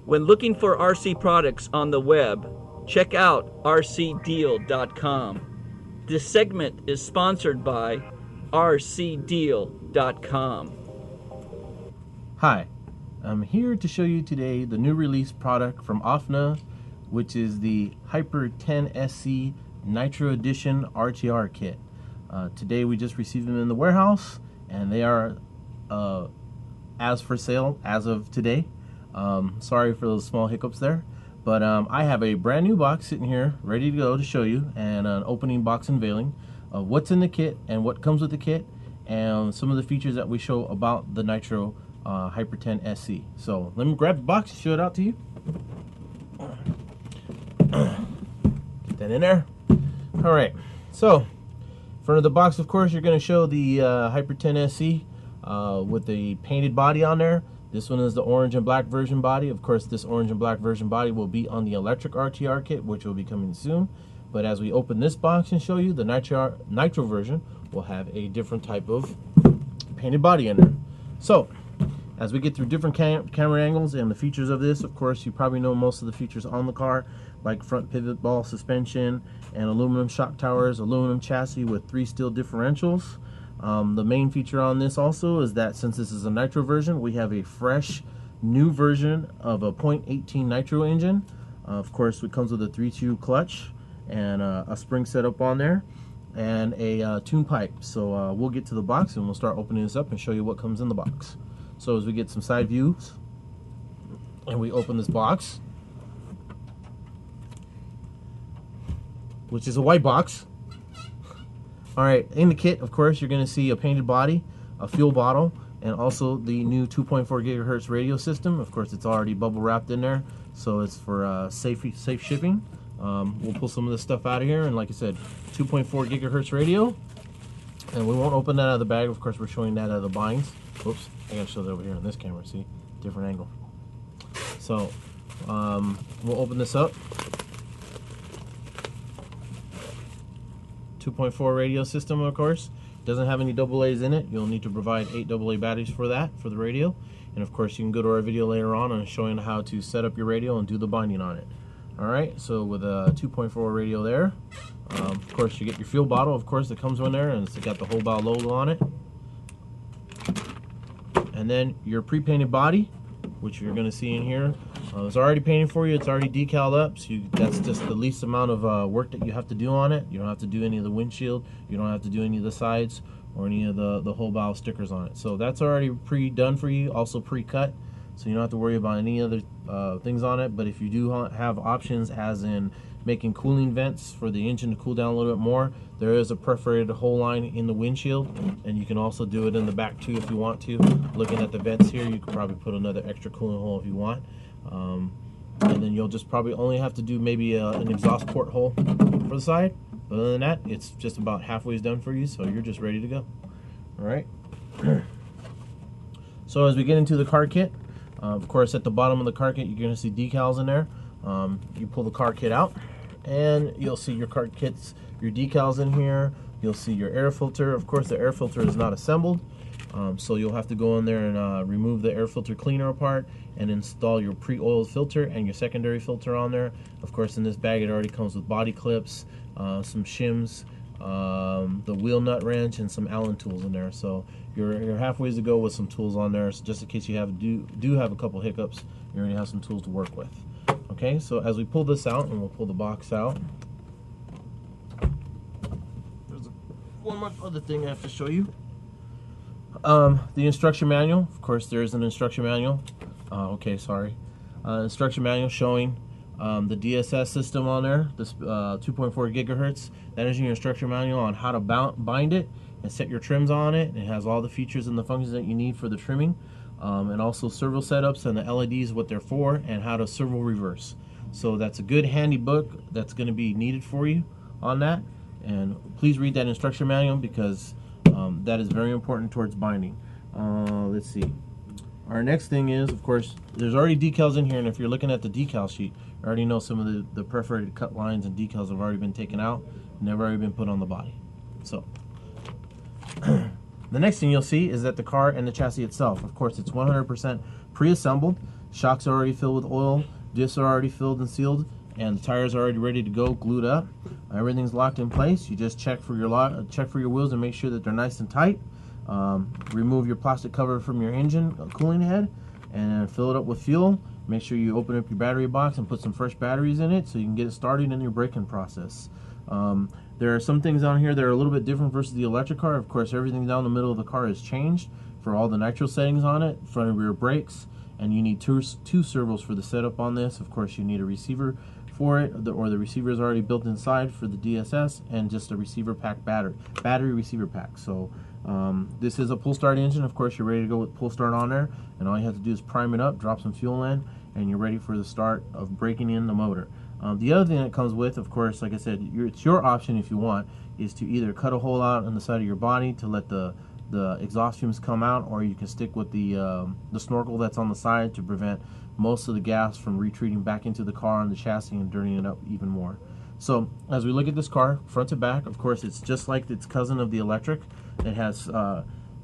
When looking for RC products on the web, check out rcdeal.com. This segment is sponsored by rcdeal.com. Hi, I'm here to show you today the new release product from OFNA, which is the Hyper 10 SC Nitro Edition RTR kit. Today we just received them in the warehouse, and they are as for sale as of today. Sorry for those small hiccups there, but I have a brand new box sitting here ready to go to show you, and an opening box unveiling of what's in the kit and what comes with the kit, and some of the features that we show about the Nitro Hyper 10 SC. So let me grab the box and show it out to you. Get that in there. All right, so in front of the box, of course, you're going to show the Hyper 10 SC with the painted body on there. This one is the orange and black version body. Of course, this orange and black version body will be on the electric RTR kit, which will be coming soon. But as we open this box and show you, the Nitro version will have a different type of painted body in there. So as we get through different camera angles and the features of this, of course, you probably know most of the features on the car, like front pivot ball suspension and aluminum shock towers, aluminum chassis with 3 steel differentials. The main feature on this also is that since this is a Nitro version, we have a fresh new version of a 0.18 Nitro engine. Of course, it comes with a 3-tube clutch and a spring setup on there and a tune pipe. So we'll get to the box and we'll start opening this up and show you what comes in the box. So as we get some side views and we open this box, which is a white box. Alright, in the kit, of course, you're going to see a painted body, a fuel bottle, and also the new 2.4 gigahertz radio system. Of course, it's already bubble wrapped in there, so it's for safe shipping. We'll pull some of this stuff out of here, and like I said, 2.4 gigahertz radio. And we won't open that out of the bag. Of course, we're showing that out of the binds. Oops, I gotta show that over here on this camera. See, different angle. So we'll open this up. 2.4 radio system, of course, doesn't have any AA's in it. You'll need to provide 8 AA batteries for that, for the radio. And of course, you can go to our video later on showing how to set up your radio and do the binding on it. Alright, so with a 2.4 radio there, of course you get your fuel bottle, of course, that comes in there, and it's got the HoBao logo on it. And then your pre-painted body, which you're going to see in here. It's already painted for you, it's already decaled up, so that's just the least amount of work that you have to do on it. You don't have to do any of the windshield, you don't have to do any of the sides or any of the HoBao stickers on it. So that's already pre-done for you, also pre-cut, so you don't have to worry about any other things on it. But if you do have options, as in making cooling vents for the engine to cool down a little bit more, there is a perforated hole line in the windshield, and you can also do it in the back too if you want to. Looking at the vents here, you could probably put another extra cooling hole if you want. And then you'll just probably only have to do maybe an exhaust port hole for the side. But other than that, it's just about halfway done for you, so you're just ready to go. Alright. So as we get into the car kit, of course at the bottom of the car kit you're going to see decals in there. You pull the car kit out and you'll see your car kit's, your decals in here. You'll see your air filter. Of course the air filter is not assembled, so you'll have to go in there and remove the air filter cleaner apart and install your pre-oiled filter and your secondary filter on there. Of course in this bag it already comes with body clips, some shims, the wheel nut wrench, and some Allen tools in there. So you're halfway to go with some tools on there, so just in case you do have a couple hiccups, you already have some tools to work with. Okay, so as we pull this out, and we'll pull the box out, there's one more other thing I have to show you. The instruction manual. Of course there is an instruction manual. Instruction manual showing the DSS system on there, this 2.4 gigahertz. That is your instruction manual on how to bind it and set your trims on it. It has all the features and the functions that you need for the trimming, and also servo setups and the LEDs, what they're for, and how to servo reverse. So that's a good handy book that's going to be needed for you on that. And please read that instruction manual, because that is very important towards binding. Let's see. Our next thing is, of course, there's already decals in here, and if you're looking at the decal sheet, you already know some of the perforated cut lines and decals have already been taken out and they've already been put on the body. So The next thing you'll see is that the car and the chassis itself, of course, it's 100% pre-assembled. Shocks are already filled with oil, discs are already filled and sealed, and the tires are already ready to go, glued up. Everything's locked in place. You just check for your wheels and make sure that they're nice and tight. Remove your plastic cover from your engine cooling head and fill it up with fuel. Make sure you open up your battery box and put some fresh batteries in it so you can get it started in your braking process. There are some things on here that are a little bit different versus the electric car. Of course, everything down the middle of the car is changed for all the nitro settings on it, front and rear brakes, and you need two servos for the setup on this. Of course, you need a receiver for it, or the receiver is already built inside for the DSS, and just a receiver pack battery receiver pack. So this is a pull start engine. Of course, you're ready to go with pull start on there, and all you have to do is prime it up, drop some fuel in, and you're ready for the start of breaking in the motor. The other thing that comes with, of course, like I said, it's your option if you want, is to either cut a hole out on the side of your body to let the exhaust fumes come out, or you can stick with the snorkel that's on the side to prevent most of the gas from retreating back into the car and the chassis and dirtying it up even more. So as we look at this car, front to back, of course, it's just like its cousin of the electric. It has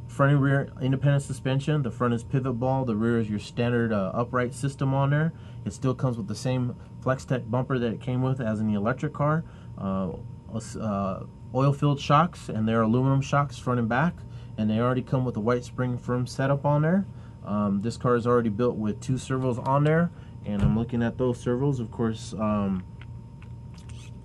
front and rear independent suspension. The front is pivot ball. The rear is your standard upright system on there. It still comes with the same FlexTech bumper that it came with as in the electric car. Oil-filled shocks, and they're aluminum shocks front and back, and they already come with a white spring firm setup on there. This car is already built with 2 servos on there, and I'm looking at those servos. Of course,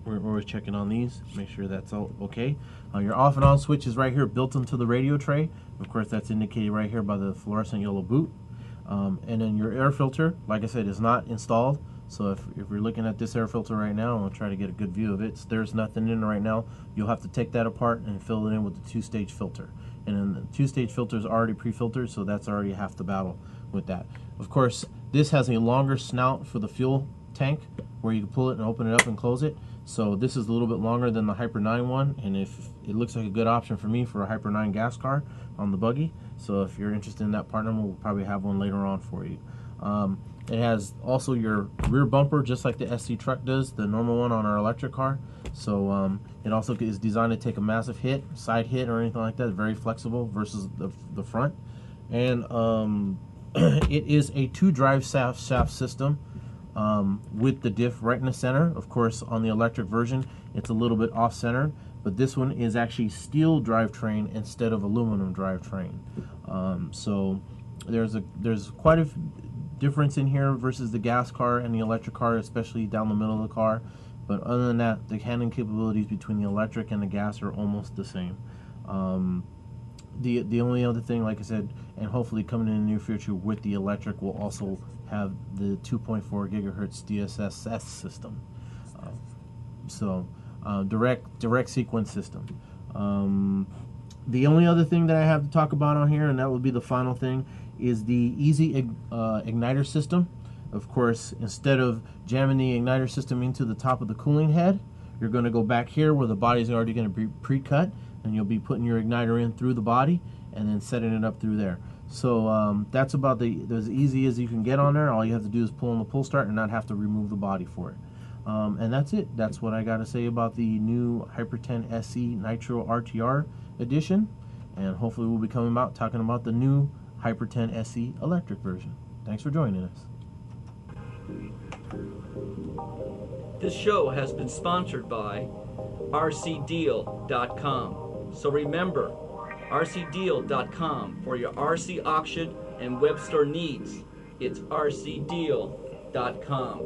we're always checking on these, make sure that's all okay. Your off and on switch is right here built into the radio tray. Of course, that's indicated right here by the fluorescent yellow boot. And then your air filter, like I said, is not installed. So if you're looking at this air filter right now, I'll try to get a good view of it. There's nothing in it right now. You'll have to take that apart and fill it in with the 2-stage filter. And then the 2-stage filter is already pre-filtered, so that's already half the battle with that. Of course, this has a longer snout for the fuel tank where you can pull it and open it up and close it. So this is a little bit longer than the Hyper 9 one, and if it looks like a good option for me for a Hyper 9 gas car on the buggy. So if you're interested in that part number, we'll probably have one later on for you. It has also your rear bumper, just like the SC truck does, the normal one on our electric car. So it also is designed to take a massive hit, side hit, or anything like that. Very flexible versus the front. And it is a 2-drive shaft system with the diff right in the center. Of course, on the electric version, it's a little bit off-center, but this one is actually steel drivetrain instead of aluminum drivetrain. So there's quite a difference in here versus the gas car and the electric car, especially down the middle of the car. But other than that, the handling capabilities between the electric and the gas are almost the same. The only other thing, like I said, and hopefully coming in the near future with the electric, will also have the 2.4 gigahertz DSS system. Direct sequence system. The only other thing that I have to talk about on here, and that will be the final thing, is the easy igniter system. Of course, instead of jamming the igniter system into the top of the cooling head, you're going to go back here where the body's already going to be pre-cut, and you'll be putting your igniter in through the body and then setting it up through there. So that's about as easy as you can get on there. All you have to do is pull on the pull start and not have to remove the body for it. And that's it. That's what I got to say about the new Hyper 10 SE Nitro RTR edition. And hopefully we'll be coming out talking about the new Hyper 10 SE electric version. Thanks for joining us. This show has been sponsored by RCDeal.com. So remember, RCDeal.com for your RC auction and web store needs. It's RCDeal.com.